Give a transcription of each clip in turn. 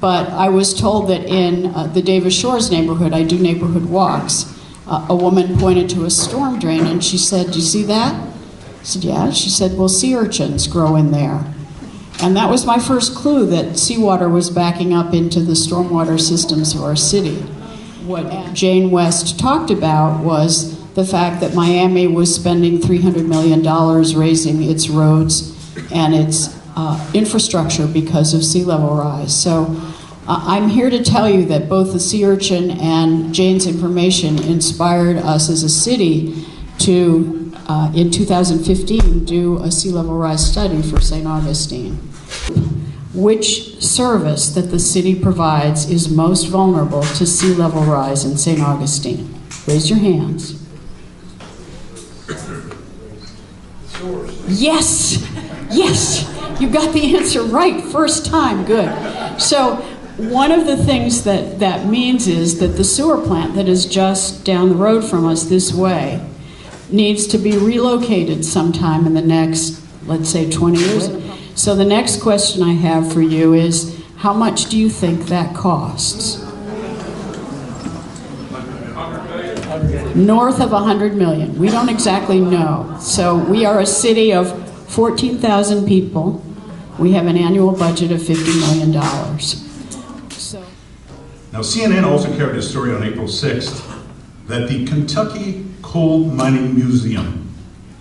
But I was told that in the Davis Shores neighborhood, I do neighborhood walks, a woman pointed to a storm drain and she said, "Do you see that?" I said, "Yeah." She said, "Well, sea urchins grow in there." And that was my first clue that seawater was backing up into the stormwater systems of our city. What Jane West talked about was the fact that Miami was spending $300 million raising its roads and its infrastructure because of sea level rise. So I'm here to tell you that both the sea urchin and Jane's information inspired us as a city to, in 2015, do a sea level rise study for St. Augustine. Which service that the city provides is most vulnerable to sea level rise in St. Augustine? Raise your hands. Yes, yes, you got the answer right first time, good. So one of the things that means is that the sewer plant that is just down the road from us this way needs to be relocated sometime in the next, let's say, 20 years. So the next question I have for you is, how much do you think that costs? North of 100 million. We don't exactly know. So we are a city of 14,000 people. We have an annual budget of $50 million. Now, CNN also carried a story on April 6th that the Kentucky Coal Mining Museum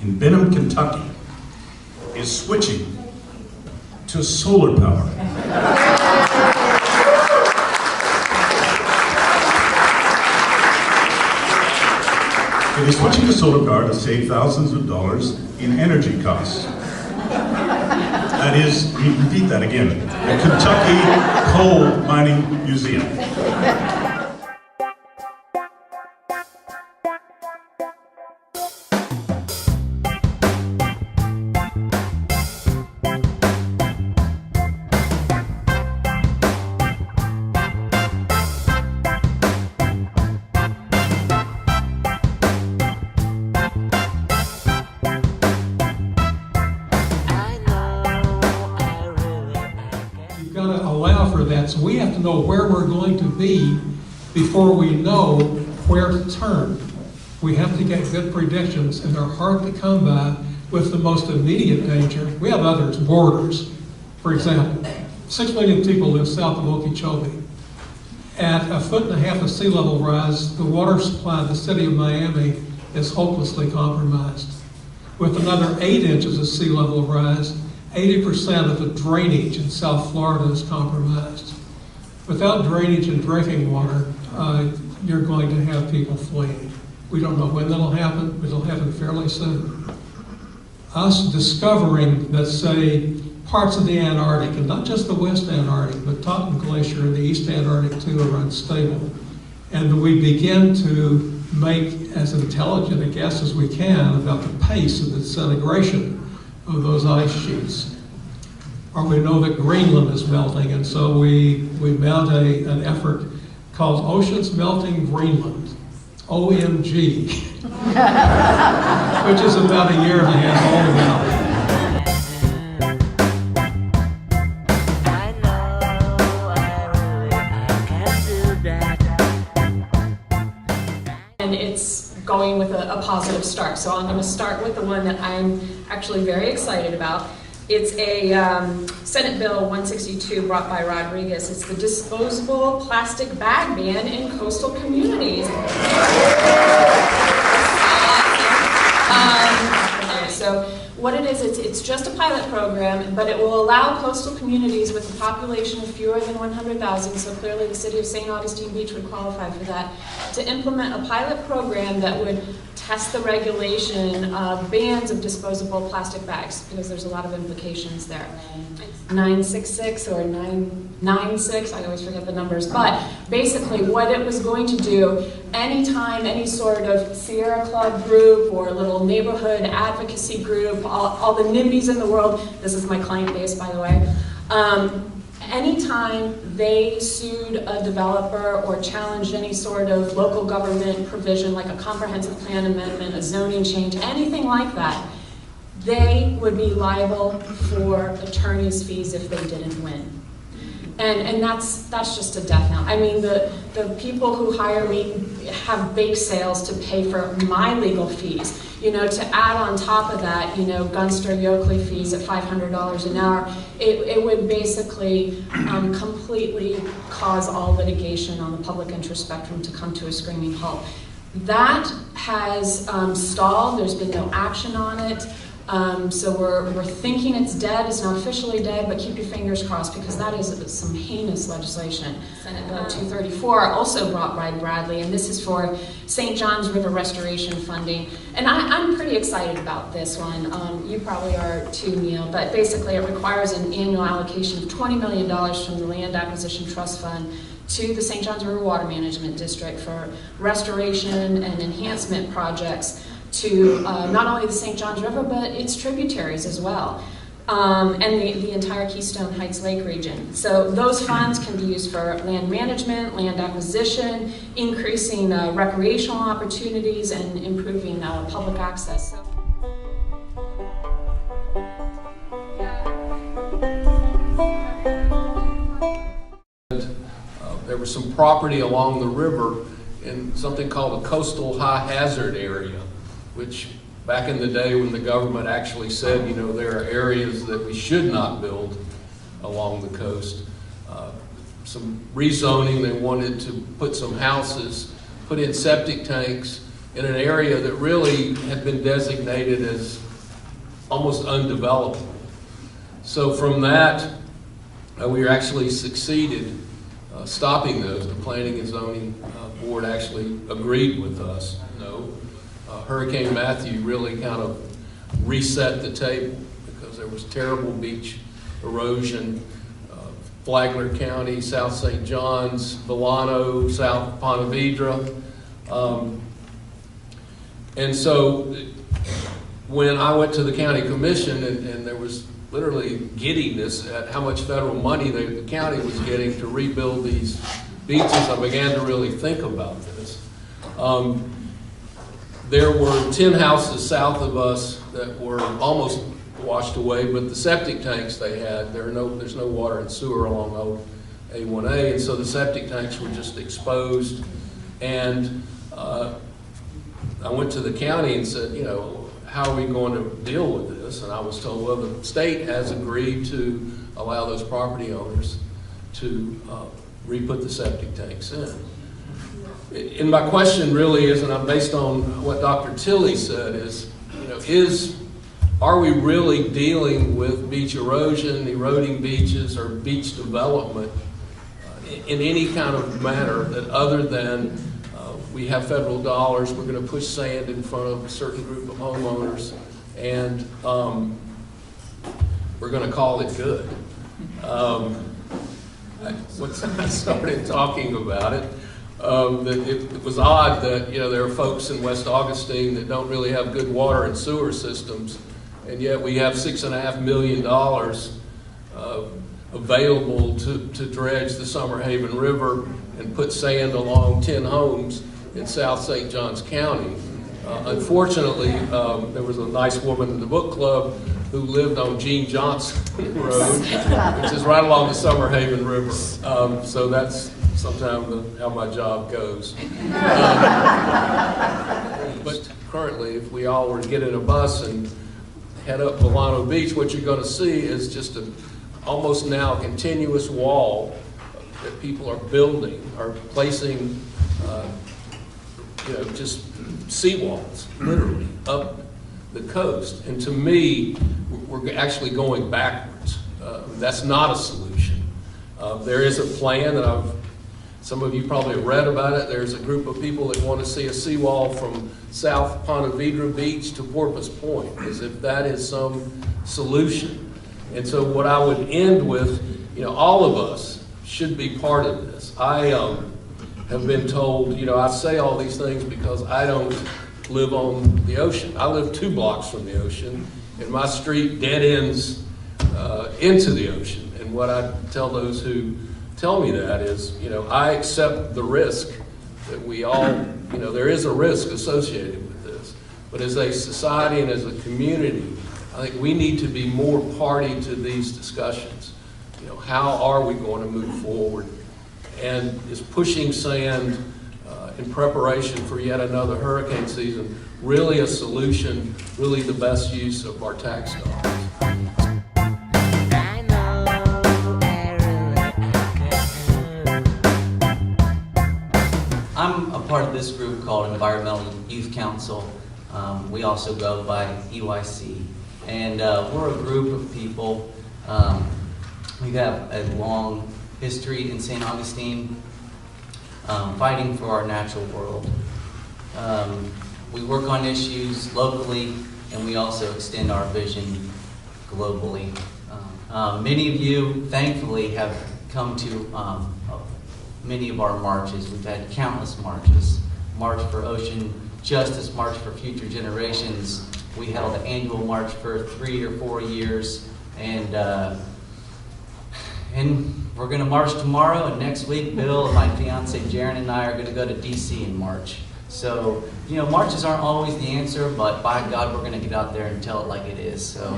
in Benham, Kentucky is switching to solar power. It is switching to solar power to save thousands of dollars in energy costs. That is, repeat that again, the Kentucky Coal Mining Museum. So we have to know where we're going to be before we know where to turn. We have to get good predictions, and they're hard to come by with the most immediate danger. We have others, borders. For example, 6 million people live south of Okeechobee. At 1.5 feet of sea level rise, the water supply of the city of Miami is hopelessly compromised. With another 8 inches of sea level rise, 80% of the drainage in South Florida is compromised. Without drainage and drinking water, you're going to have people fleeing. We don't know when that'll happen, but it'll happen fairly soon. Us discovering that, say, parts of the Antarctic, and not just the West Antarctic, but Totten Glacier and the East Antarctic too, are unstable. And we begin to make as intelligent a guess as we can about the pace of the disintegration of those ice sheets. Or we know that Greenland is melting, and so we mount an effort called Oceans Melting Greenland, OMG, which is about 1.5 years old now. And it's going with a positive start. So I'm going to start with the one that I'm actually very excited about. It's a Senate Bill 162 brought by Rodriguez. It's the disposable plastic bag ban in coastal communities. So what it is, it's just a pilot program, but it will allow coastal communities with a population of fewer than 100,000, so clearly the city of St. Augustine Beach would qualify for that, to implement a pilot program that would test the regulation of bans of disposable plastic bags, because there's a lot of implications there. 966 or 996, I always forget the numbers, but basically what it was going to do, anytime any sort of Sierra Club group or little neighborhood advocacy group, all the NIMBYs in the world, this is my client base by the way, anytime they sued a developer or challenged any sort of local government provision like a comprehensive plan amendment, a zoning change, anything like that, they would be liable for attorney's fees if they didn't win. And that's just a death knell. I mean, the people who hire me have bake sales to pay for my legal fees. You know, to add on top of that, you know, Gunster Yoakley fees at $500 an hour, it would basically completely cause all litigation on the public interest spectrum to come to a screaming halt. That has stalled. There's been no action on it. So we're thinking it's dead. It's not officially dead, but keep your fingers crossed, because that is some heinous legislation. Senate Bill 234, also brought by Bradley, and this is for St. John's River restoration funding. And I'm pretty excited about this one. You probably are too, Neil, but basically it requires an annual allocation of $20 million from the Land Acquisition Trust Fund to the St. John's River Water Management District for restoration and enhancement projects to not only the St. John's River, but its tributaries as well, and the entire Keystone Heights Lake region. So those funds can be used for land management, land acquisition, increasing recreational opportunities, and improving public access. So. There was some property along the river in something called a coastal high hazard area, which back in the day when the government actually said, you know, there are areas that we should not build along the coast. Some rezoning, they wanted to put some houses, put in septic tanks in an area that really had been designated as almost undeveloped. So from that, we actually succeeded stopping those. The Planning and Zoning Board actually agreed with us. No. Hurricane Matthew really kind of reset the table, because there was terrible beach erosion. Flagler County, South St. John's, Villano, South Ponte Vedra. And so when I went to the county commission, and there was literally giddiness at how much federal money the county was getting to rebuild these beaches, I began to really think about this. There were 10 houses south of us that were almost washed away, but the septic tanks they had, there's no water and sewer along old A1A, and so the septic tanks were just exposed. And I went to the county and said, you know, how are we going to deal with this? And I was told, well, the state has agreed to allow those property owners to re-put the septic tanks in. And my question really is, and I'm based on what Dr. Tilley said, is, you know, are we really dealing with beach erosion, eroding beaches, or beach development in any kind of manner that other than we have federal dollars, we're going to push sand in front of a certain group of homeowners, and we're going to call it good. Once I started talking about it, that it was odd that, you know, there are folks in West Augustine that don't really have good water and sewer systems, and yet we have $6.5 million available to dredge the Summer Haven River and put sand along 10 homes in South St. Johns County. Unfortunately, there was a nice woman in the book club who lived on Gene Johnson Road, which is right along the Summer Haven River. So that's sometimes how my job goes. But currently, if we all were to get in a bus and head up Villano Beach, what you're going to see is just almost now a continuous wall that people are building, are placing, you know, just seawalls, literally, up the coast. And to me, we're actually going backwards. That's not a solution. There is a plan that some of you probably have read about it. There's a group of people that want to see a seawall from South Ponte Vedra Beach to Porpoise Point, as if that is some solution. And so what I would end with, you know, all of us should be part of this. I have been told, you know, I say all these things because I don't live on the ocean. I live 2 blocks from the ocean, and my street dead ends into the ocean. And what I tell those who tell me that is, you know, I accept the risk that we all, you know, there is a risk associated with this. But as a society and as a community, I think we need to be more party to these discussions. how are we going to move forward? And is pushing sand in preparation for yet another hurricane season really a solution, really the best use of our tax dollars? I'm a part of this group called Environmental Youth Council. We also go by EYC. And we're a group of people. We have a long history in St. Augustine, fighting for our natural world. We work on issues locally, and we also extend our vision globally. Many of you, thankfully, have come to many of our marches. We've had countless marches. March for Ocean Justice, March for Future Generations. We held an annual march for 3 or 4 years, and we're going to march tomorrow, and next week, Bill and my fiance Jaren and I are going to go to DC in March. So, marches aren't always the answer, but by God, we're going to get out there and tell it like it is. So,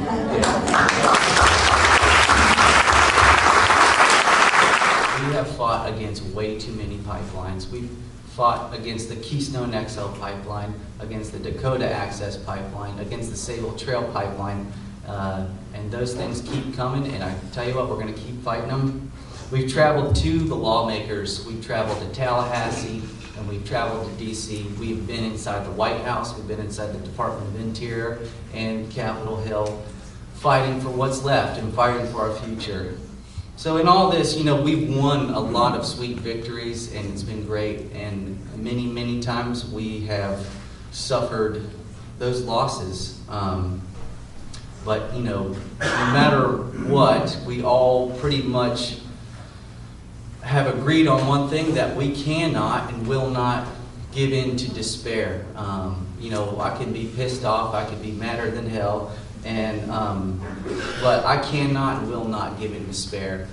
We have fought against way too many pipelines. We've fought against the Keystone XL pipeline, against the Dakota Access pipeline, against the Sable Trail pipeline, and those things keep coming, and I tell you what, we're going to keep fighting them. We've traveled to the lawmakers. We've traveled to Tallahassee, and we've traveled to DC. We've been inside the White House. We've been inside the Department of Interior and Capitol Hill, fighting for what's left and fighting for our future. So in all this, we've won a lot of sweet victories, and it's been great. And many, many times we have suffered those losses. But, no matter what, we all pretty much have agreed on one thing, that we cannot and will not give in to despair. I can be pissed off, I can be madder than hell, but I cannot and will not give in to despair.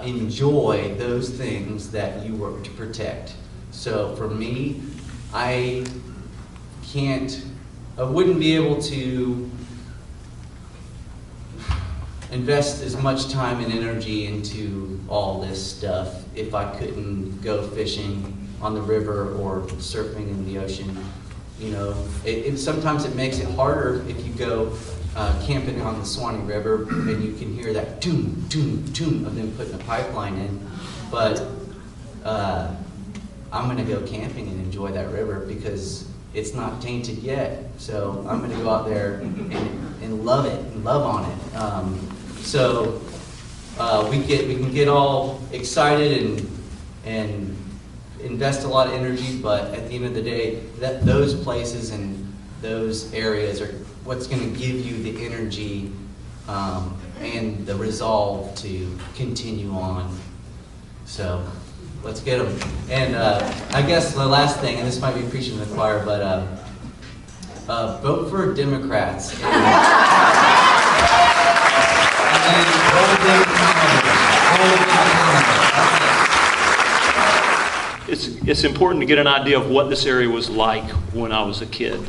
Enjoy those things that you work to protect. So for me, I wouldn't be able to invest as much time and energy into all this stuff if I couldn't go fishing on the river or surfing in the ocean. Sometimes it makes it harder if you go camping on the Swanee River and you can hear that toom, toom, toom of them putting a pipeline in. But I'm going to go camping and enjoy that river because it's not tainted yet. So I'm going to go out there and love it and love on it. So we can get all excited and invest a lot of energy, but at the end of the day, those places and those areas are what's going to give you the energy and the resolve to continue on. So let's get them. And I guess the last thing, and this might be preaching to the choir, but vote for Democrats. And hold them accountable. It's important to get an idea of what this area was like when I was a kid.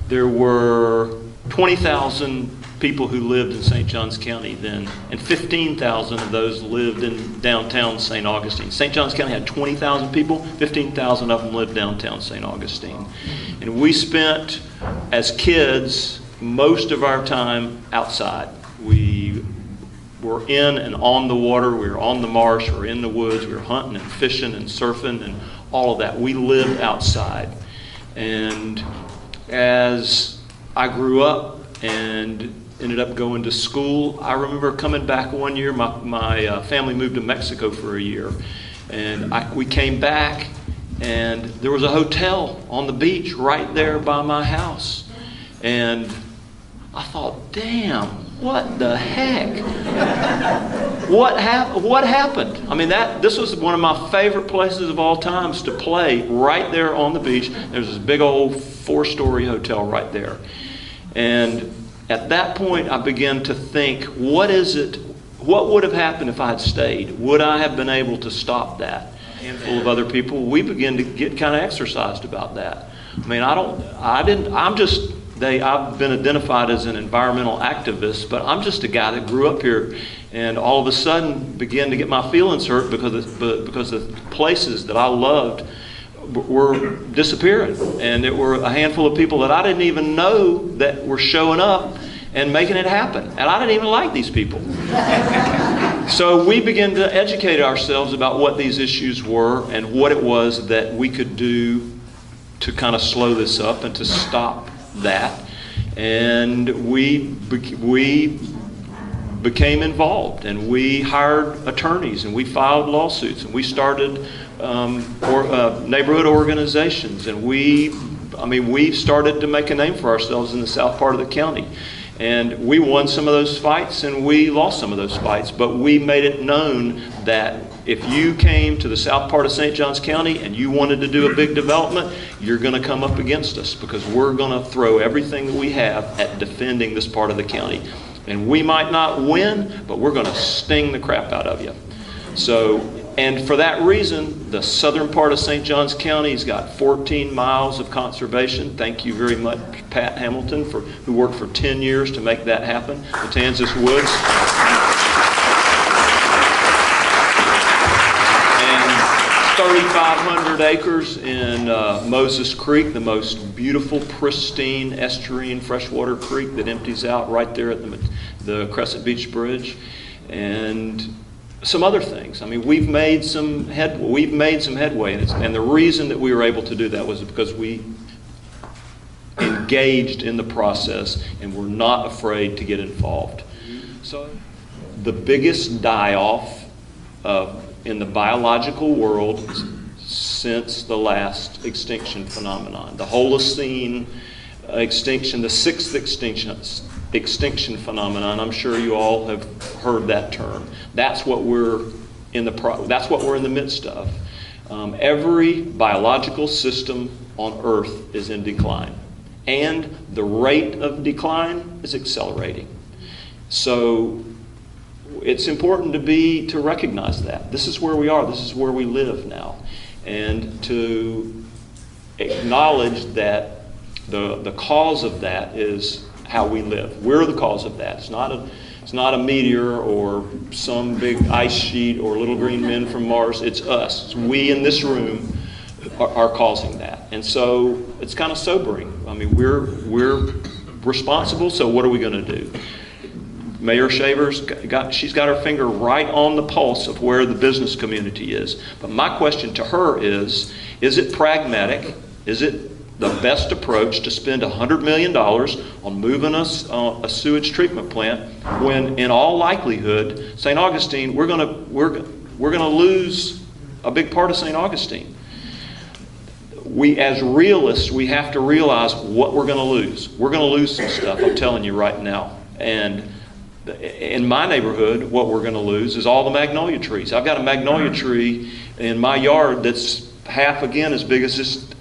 There were 20,000 people who lived in St. Johns County then, and 15,000 of those lived in downtown St. Augustine. St. Johns County had 20,000 people, 15,000 of them lived downtown St. Augustine. And we spent, as kids, most of our time outside. We were in and on the water, we were on the marsh, we were in the woods, we were hunting and fishing and surfing and all of that. We lived outside. And as I grew up and ended up going to school, I remember coming back one year. My family moved to Mexico for a year, and we came back, and there was a hotel on the beach right there by my house, and I thought, damn, what the heck? What happened? I mean, this was one of my favorite places of all times to play, right there on the beach. There's this big old 4-story hotel right there. And at that point, I began to think, what would have happened if I had stayed? Would I have been able to stop that? A handful of other people, we began to get kind of exercised about that. I mean, I've been identified as an environmental activist, but I'm just a guy that grew up here and all of a sudden began to get my feelings hurt because the places that I loved were disappearing, and there were a handful of people that I didn't even know that were showing up and making it happen, and I didn't even like these people. So we began to educate ourselves about what these issues were and what it was that we could do to kind of slow this up and to stop that. And we became involved, and we hired attorneys, and we filed lawsuits, and we started neighborhood organizations, and we started to make a name for ourselves in the south part of the county. And we won some of those fights, and we lost some of those fights, but we made it known that if you came to the south part of St. Johns County and you wanted to do a big development, you're going to come up against us, because we're going to throw everything that we have at defending this part of the county. And we might not win, but we're going to sting the crap out of you. So, and for that reason, the southern part of St. Johns County has got 14 miles of conservation. Thank you very much, Pat Hamilton, who worked for 10 years to make that happen. Matanzas Woods. And 3,500 acres in Moses Creek, the most beautiful, pristine estuarine freshwater creek that empties out right there at the Crescent Beach Bridge. And some other things. I mean, we've made some headway, and the reason that we were able to do that was because we engaged in the process and were not afraid to get involved. So, the biggest die-off in the biological world since the last extinction phenomenon, the Holocene extinction, the sixth extinction phenomenon. I'm sure you all have heard that term. That's what we're in the midst of. Every biological system on Earth is in decline, and the rate of decline is accelerating. So it's important to recognize that this is where we are. This is where we live now, and to acknowledge that the cause of that is how we live. We're the cause of that. It's not a meteor or some big ice sheet or little green men from Mars. It's us. It's we in this room are causing that. And so it's kind of sobering. I mean, we're responsible, so what are we going to do? Mayor Shaver's she's got her finger right on the pulse of where the business community is. But my question to her is it pragmatic? Is it the best approach to spend $100 million on moving us a sewage treatment plant when, in all likelihood, St. Augustine, we're going to lose a big part of St. Augustine? We, as realists, we have to realize what we're going to lose. We're going to lose some stuff, I'm telling you right now. And in my neighborhood, what we're going to lose is all the magnolia trees. I've got a magnolia tree in my yard that's half, again, as big as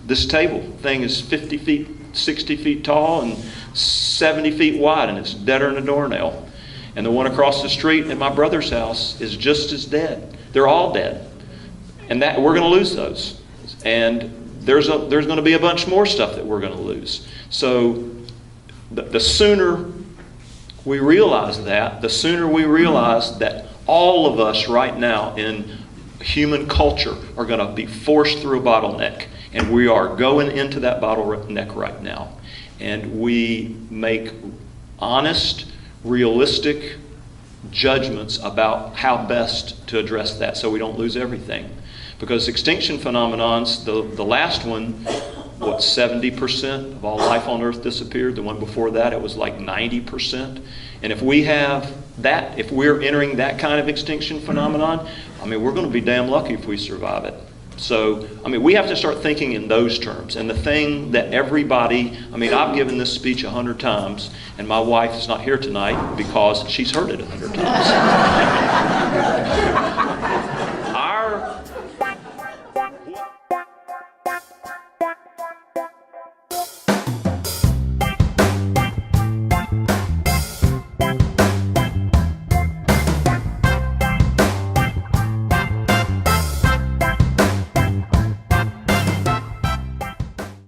this table. The thing is 50 feet, 60 feet tall and 70 feet wide, and it's deader than a doornail. And the one across the street at my brother's house is just as dead. They're all dead. And that we're going to lose those. And there's going to be a bunch more stuff that we're going to lose. So the sooner we realize that, the sooner we realize that all of us right now in human culture are going to be forced through a bottleneck. And we are going into that bottleneck right now. And we make honest, realistic judgments about how best to address that so we don't lose everything. Because extinction phenomenons, the last one, 70% of all life on Earth disappeared. The one before that, it was like 90%. And if we have that, if we're entering that kind of extinction phenomenon, I mean, we're going to be damn lucky if we survive it. So, I mean, we have to start thinking in those terms. And the thing that everybody, I mean, I've given this speech 100 times, and my wife is not here tonight because she's heard it 100 times.